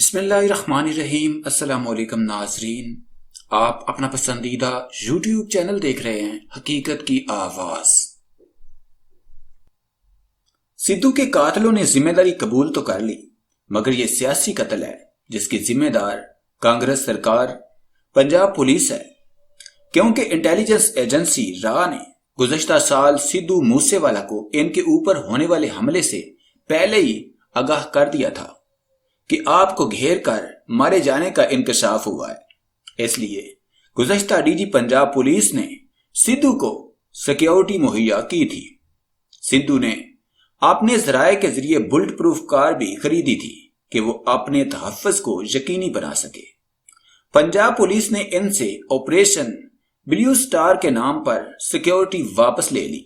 بسم اللہ الرحمن الرحیم۔ السلام علیکم ناظرین، آپ اپنا پسندیدہ یوٹیوب چینل دیکھ رہے ہیں حقیقت کی آواز۔ سدھو کے قاتلوں نے ذمہ داری قبول تو کر لی، مگر یہ سیاسی قتل ہے جس کی ذمہ دار کانگریس سرکار پنجاب پولیس ہے، کیونکہ انٹیلیجنس ایجنسی را نے گزشتہ سال سدھو موسے والا کو ان کے اوپر ہونے والے حملے سے پہلے ہی آگاہ کر دیا تھا کہ آپ کو گھیر کر مارے جانے کا انکشاف ہوا ہے۔ اس لیے گزشتہ ڈی جی پنجاب پولیس نے سدھو کو سیکیورٹی مہیا کی تھی۔ سدھو نے اپنے ذرائع کے ذریعے بلٹ پروف کار بھی خریدی تھی کہ وہ اپنے تحفظ کو یقینی بنا سکے۔ پنجاب پولیس نے ان سے آپریشن بلیو سٹار کے نام پر سیکیورٹی واپس لے لی۔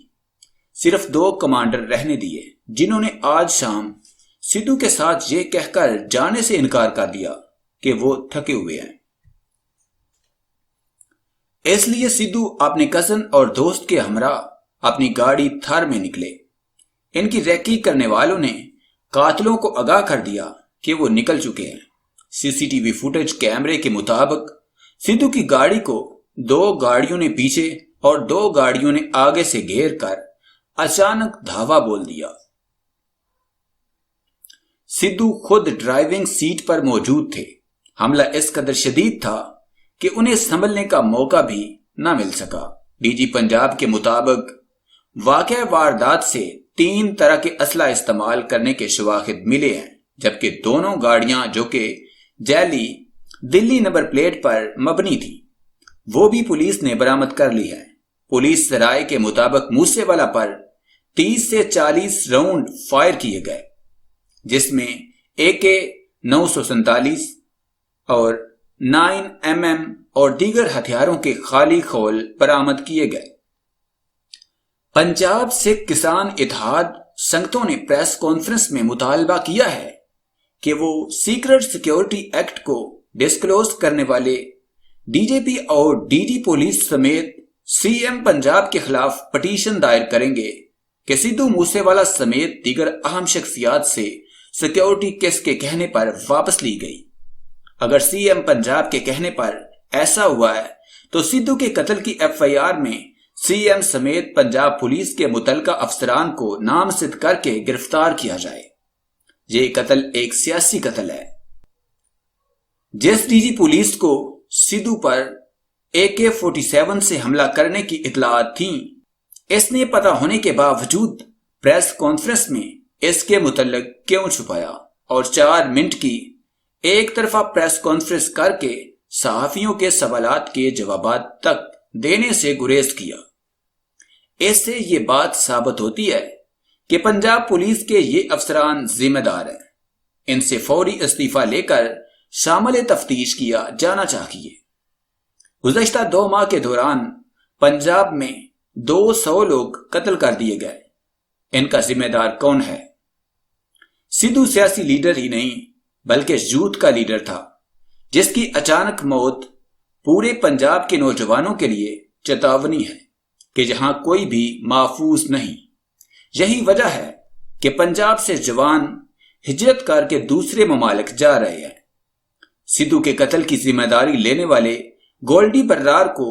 صرف 2 کمانڈر رہنے دیے، جنہوں نے آج شام سدھو کے ساتھ یہ کہہ کر جانے سے انکار کر دیا کہ وہ تھکے ہوئے ہیں۔ اس لیے سدھو اپنے کزن اور دوست کے ہمراہ اپنی گاڑی تھار میں نکلے۔ ان کی ریکی کرنے والوں نے قاتلوں کو آگاہ کر دیا کہ وہ نکل چکے ہیں۔ سی سی ٹی وی فوٹیج کیمرے کے مطابق سدھو کی گاڑی کو 2 گاڑیوں نے پیچھے اور 2 گاڑیوں نے آگے سے گھیر کر اچانک دھاوا بول دیا۔ سدھو خود ڈرائیونگ سیٹ پر موجود تھے۔ حملہ اس قدر شدید تھا کہ انہیں سنبھلنے کا موقع بھی نہ مل سکا۔ ڈی جی پنجاب کے مطابق واقعہ واردات سے 3 طرح کے اسلحہ استعمال کرنے کے شواہد ملے ہیں، جبکہ دونوں گاڑیاں جو کہ جعلی دلی نمبر پلیٹ پر مبنی تھی وہ بھی پولیس نے برآمد کر لی ہے۔ پولیس ذرائع کے مطابق موسے والا پر 30 سے 40 راؤنڈ فائر کیے گئے، جس میں AK-947 اور 9mm اور دیگر ہتھیاروں کے خالی خول برآمد کیے گئے۔ پنجاب سکھ کسان اتحاد سنگتوں نے پریس کانفرنس میں مطالبہ کیا ہے کہ وہ سیکرٹ سیکیورٹی ایکٹ کو ڈسکلوز کرنے والے ڈی جے پی اور ڈی جی پولیس سمیت سی ایم پنجاب کے خلاف پٹیشن دائر کریں گے کہ سدھو موسے والا سمیت دیگر اہم شخصیات سے سیکیورٹی کیس کے کہنے پر واپس لی گئی۔ اگر سی ایم پنجاب کے کہنے پر ایسا ہوا ہے تو سدھو کے قتل کی FIR میں سی ایم سمیت پنجاب پولیس کے متعلقہ افسران کو نامزد کر کے گرفتار کیا جائے۔ یہ قتل ایک سیاسی قتل ہے۔ جس ڈی جی پولیس کو سدھو پر AK-47 سے حملہ کرنے کی اطلاعات تھیں، اس نے پتہ ہونے کے باوجود پریس کانفرنس میں اس کے متعلق کیوں چھپایا اور 4 منٹ کی ایک طرفہ پریس کانفرنس کر کے صحافیوں کے سوالات کے جوابات تک دینے سے گریز کیا۔ اس سے یہ بات ثابت ہوتی ہے کہ پنجاب پولیس کے یہ افسران ذمہ دار ہیں۔ ان سے فوری استعفیٰ لے کر شامل تفتیش کیا جانا چاہیے۔ گزشتہ 2 ماہ کے دوران پنجاب میں 200 لوگ قتل کر دیے گئے۔ ان کا ذمہ دار کون ہے؟ سدھو سیاسی لیڈر ہی نہیں بلکہ یوتھ کا لیڈر تھا، جس کی اچانک موت پورے پنجاب کے نوجوانوں کے لیے چیتاونی ہے کہ جہاں کوئی بھی محفوظ نہیں۔ یہی وجہ ہے کہ پنجاب سے جوان ہجرت کر کے دوسرے ممالک جا رہے ہیں۔ سدھو کے قتل کی ذمہ داری لینے والے گولڈی برار کو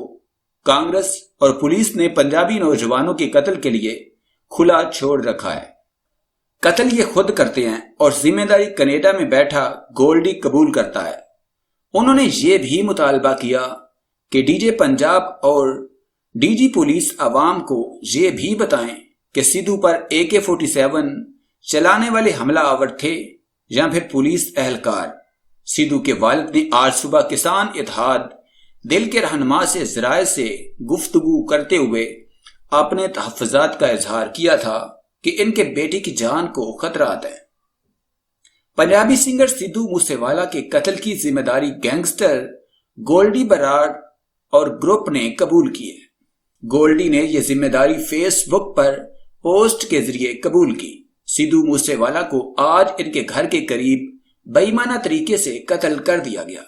کانگریس اور پولیس نے پنجابی نوجوانوں کے قتل کے لیے کھلا چھوڑ رکھا ہے۔ قتل یہ خود کرتے ہیں اور ذمہ داری کینیڈا میں بیٹھا گولڈی قبول کرتا ہے۔ انہوں نے یہ بھی مطالبہ کیا کہ ڈی جے پنجاب اور ڈی جی پولیس عوام کو یہ بھی بتائیں کہ سدھو پر AK-47 چلانے والے حملہ آور تھے یا پھر پولیس اہلکار۔ سدھو کے والد نے آج صبح کسان اتحاد دل کے رہنما سے ذرائع سے گفتگو کرتے ہوئے اپنے تحفظات کا اظہار کیا تھا کہ ان کے بیٹے کی جان کو خطرات ہیں۔ پنجابی سنگر سدھو موسے والا کے قتل کی ذمہ داری گینگسٹر گولڈی برار اور گروپ نے قبول کی ہے۔ گولڈی نے یہ ذمہ داری فیس بک پر پوسٹ کے ذریعے قبول کی۔ سدھو موسے والا کو آج ان کے گھر کے قریب بے ایمانہ طریقے سے قتل کر دیا گیا۔